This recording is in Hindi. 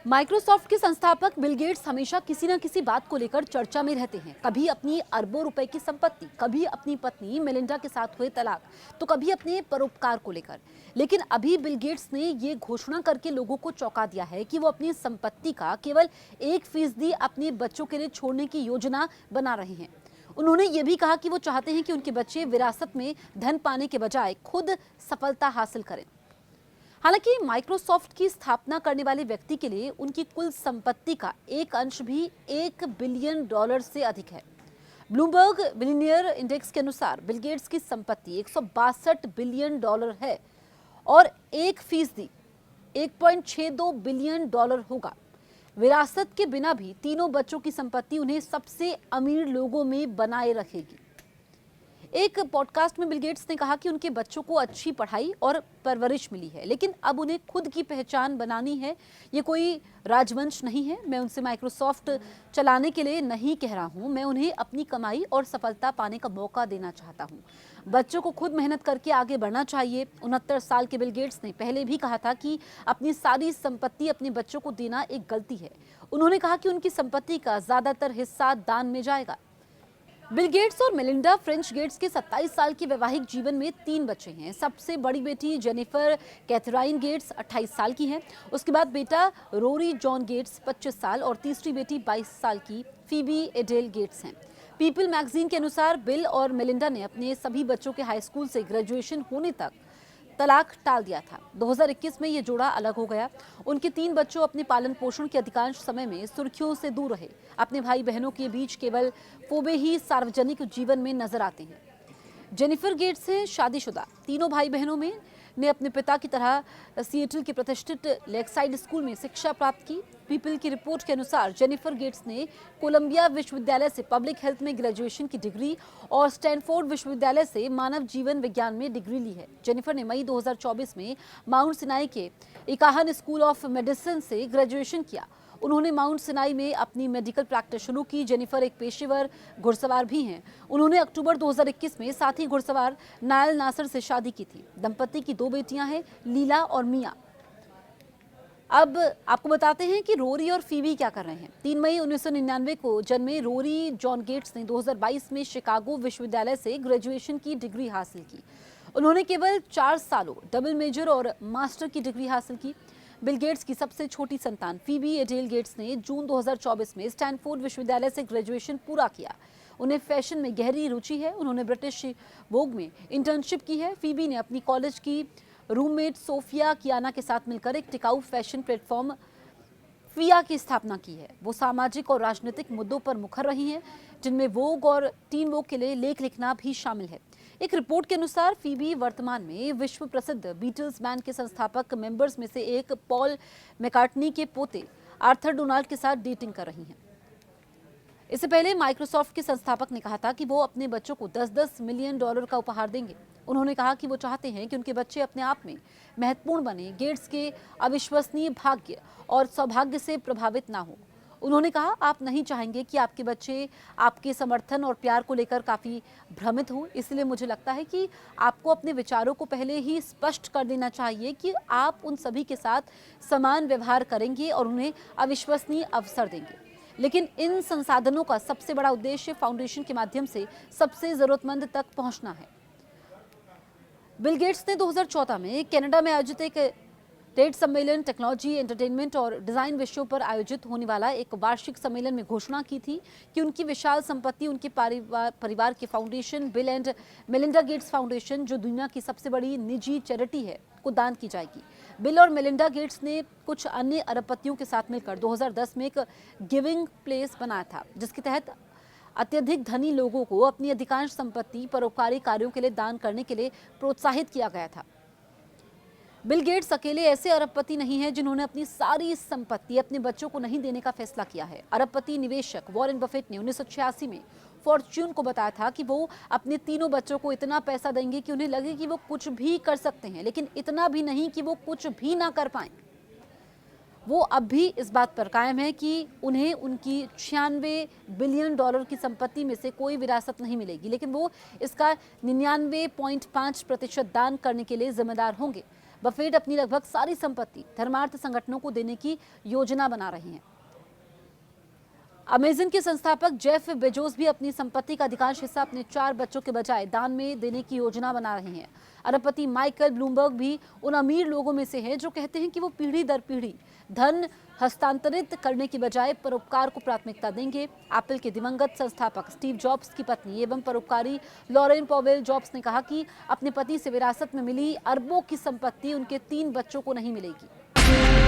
माइक्रोसॉफ्ट के संस्थापक बिल गेट्स हमेशा किसी न किसी बात को लेकर चर्चा में रहते हैं। कभी अपनी अरबों रुपए की संपत्ति, कभी अपनी पत्नी मेलिंडा के साथ हुए तलाक, तो कभी अपने परोपकार को लेकर। लेकिन अभी बिल गेट्स ने ये घोषणा करके लोगों को चौंका दिया है कि वो अपनी संपत्ति का केवल 1% अपने बच्चों के लिए छोड़ने की योजना बना रहे हैं। उन्होंने ये भी कहा कि वो चाहते हैं कि उनके बच्चे विरासत में धन पाने के बजाय खुद सफलता हासिल करें। हालांकि माइक्रोसॉफ्ट की स्थापना करने वाले व्यक्ति के लिए उनकी कुल संपत्ति का एक अंश भी $1 बिलियन से अधिक है। ब्लूमबर्ग बिलियनियर इंडेक्स के अनुसार बिल गेट्स की संपत्ति $162 बिलियन है और 1% $1.62 बिलियन होगा। विरासत के बिना भी तीनों बच्चों की संपत्ति उन्हें सबसे अमीर लोगों में बनाए रखेगी। एक पॉडकास्ट में बिल गेट्स ने कहा कि उनके बच्चों को अच्छी पढ़ाई और परवरिश मिली है, लेकिन अब उन्हें खुद की पहचान बनानी है। ये कोई राजवंश नहीं है। मैं उनसे माइक्रोसॉफ्ट चलाने के लिए नहीं कह रहा हूँ, मैं उन्हें अपनी कमाई और सफलता पाने का मौका देना चाहता हूँ। बच्चों को खुद मेहनत करके आगे बढ़ना चाहिए। 69 साल के बिल गेट्स ने पहले भी कहा था कि अपनी सारी संपत्ति अपने बच्चों को देना एक गलती है। उन्होंने कहा कि उनकी संपत्ति का ज्यादातर हिस्सा दान में जाएगा। बिल गेट्स और मेलिंडा फ्रेंच गेट्स के 27 साल के वैवाहिक जीवन में 3 बच्चे हैं। सबसे बड़ी बेटी जेनिफर कैथराइन गेट्स 28 साल की हैं। उसके बाद बेटा रोरी जॉन गेट्स 25 साल और तीसरी बेटी 22 साल की फीबी एडेल गेट्स हैं। पीपल मैगजीन के अनुसार बिल और मेलिंडा ने अपने सभी बच्चों के हाई स्कूल से ग्रेजुएशन होने तक तलाक टाल दिया था। 2021 में ये जोड़ा अलग हो गया। उनके 3 बच्चों अपने पालन पोषण के अधिकांश समय में सुर्खियों से दूर रहे। अपने भाई बहनों के बीच केवल फोबे ही सार्वजनिक जीवन में नजर आते हैं। जेनिफर गेट्स हैं शादीशुदा। तीनों भाई बहनों में ने अपने पिता की तरह सिएटल के प्रतिष्ठित लेकसाइड स्कूल में शिक्षा प्राप्त की। पीपल की रिपोर्ट के अनुसार जेनिफर गेट्स ने कोलंबिया विश्वविद्यालय से पब्लिक हेल्थ में ग्रेजुएशन की डिग्री और स्टैनफोर्ड विश्वविद्यालय से मानव जीवन विज्ञान में डिग्री ली है। जेनिफर ने मई 2024 में माउंट सिनाई के इकाहन स्कूल ऑफ मेडिसिन से ग्रेजुएशन किया। उन्होंने माउंट सिनाई में अपनी मेडिकल प्रैक्टिस शुरू की। जेनिफर एक पेशेवर घुड़सवार भी हैं। उन्होंने अक्टूबर 2021 में साथी घुड़सवार नायल नासर से शादी की थी। दंपति की 2 बेटियां हैं, लीला और मिया। अब आपको बताते हैं कि रोरी और फीबी क्या कर रहे हैं। 3 मई 1999 को जन्मे रोरी जॉन गेट्स ने 2022 में शिकागो विश्वविद्यालय से ग्रेजुएशन की डिग्री हासिल की। उन्होंने केवल 4 सालों डबल मेजर और मास्टर की डिग्री हासिल की। बिल गेट्स की सबसे छोटी संतान फीबी एडेल गेट्स ने जून 2024 में स्टैनफोर्ड विश्वविद्यालय से ग्रेजुएशन पूरा किया। उन्हें फैशन में गहरी रुचि है। उन्होंने ब्रिटिश वोग में इंटर्नशिप की है। फीबी ने अपनी कॉलेज की रूममेट सोफिया कियाना के साथ मिलकर एक टिकाऊ फैशन प्लेटफॉर्म फिया की स्थापना की है। वो सामाजिक और राजनीतिक मुद्दों पर मुखर रही हैं, जिनमें वोग और टीन वोग के लिए लेख लिखना भी शामिल है। एक रिपोर्ट के अनुसार फीबी वर्तमान में विश्व प्रसिद्ध बीटल्स बैंड के संस्थापक मेंबर्स में से एक पॉल मैकार्टनी के पोते आर्थर डोनाल्ड के साथ डेटिंग कर रही हैं। इससे पहले माइक्रोसॉफ्ट के संस्थापक ने कहा था कि वो अपने बच्चों को $10-10 मिलियन का उपहार देंगे। उन्होंने कहा कि वो चाहते हैं कि उनके बच्चे अपने आप में महत्वपूर्ण बने, गेट्स के अविश्वसनीय भाग्य और सौभाग्य से प्रभावित ना हो। उन्होंने कहा, आप नहीं चाहेंगे कि आपके बच्चे आपके समर्थन और प्यार को लेकर काफ़ी भ्रमित हो। इसलिए मुझे लगता है कि आपको अपने विचारों को पहले ही स्पष्ट कर देना चाहिए कि आप उन सभी के साथ समान व्यवहार करेंगे और उन्हें अविश्वसनीय अवसर देंगे। लेकिन इन संसाधनों का सबसे बड़ा उद्देश्य फाउंडेशन के माध्यम से सबसे जरूरतमंद तक पहुंचना है। बिल गेट्स ने 2014 में कनाडा में आयोजित एक ट्रेड सम्मेलन टेक्नोलॉजी, एंटरटेनमेंट और डिजाइन विषयों पर आयोजित होने वाला एक वार्षिक सम्मेलन में घोषणा की थी कि उनकी विशाल संपत्ति उनके परिवार के foundation bill and Melinda Gates foundation, जो दुनिया की सबसे बड़ी निजी चैरिटी है, को दान की जाएगी। बिल और मेलिंडा गेट्स ने कुछ अन्य अरबपतियों के साथ मिलकर 2010 में एक गिविंग प्लेस बनाया था, जिसके तहत अत्यधिक धनी लोगों को अपनी अधिकांश संपत्ति परोपकारी कार्यों के लिए दान करने के लिए प्रोत्साहित किया गया था। बिल गेट्स अकेले ऐसे अरबपति नहीं हैं जिन्होंने अपनी सारी संपत्ति अपने बच्चों को नहीं देने का फैसला किया है। अरबपति निवेशक वॉरेन बफेट ने 1986 में फॉर्च्यून को बताया था कि वो अपने तीनों बच्चों को इतना पैसा देंगे कि उन्हें लगे कि वो कुछ भी कर सकते हैं, लेकिन इतना भी नहीं कि वो कुछ भी ना कर पाएं। वो अब भी इस बात पर कायम है कि उन्हें उनकी $96 बिलियन की संपत्ति में से कोई विरासत नहीं मिलेगी, लेकिन वो इसका 99.5% दान करने के लिए जिम्मेदार होंगे। बफेट अपनी लगभग सारी संपत्ति धर्मार्थ संगठनों को देने की योजना बना रहे हैं। अमेजन के संस्थापक जेफ बेजोस भी अपनी संपत्ति का अधिकांश हिस्सा अपने 4 बच्चों के बजाय दान में देने की योजना बना रहे हैं। अरबपति माइकल ब्लूमबर्ग भी उन अमीर लोगों में से हैं जो कहते हैं कि वो पीढ़ी दर पीढ़ी धन हस्तांतरित करने की बजाय परोपकार को प्राथमिकता देंगे। एप्पल के दिवंगत संस्थापक स्टीव जॉब्स की पत्नी एवं परोपकारी लॉरेन पॉवेल जॉब्स ने कहा कि अपने पति से विरासत में मिली अरबों की संपत्ति उनके 3 बच्चों को नहीं मिलेगी।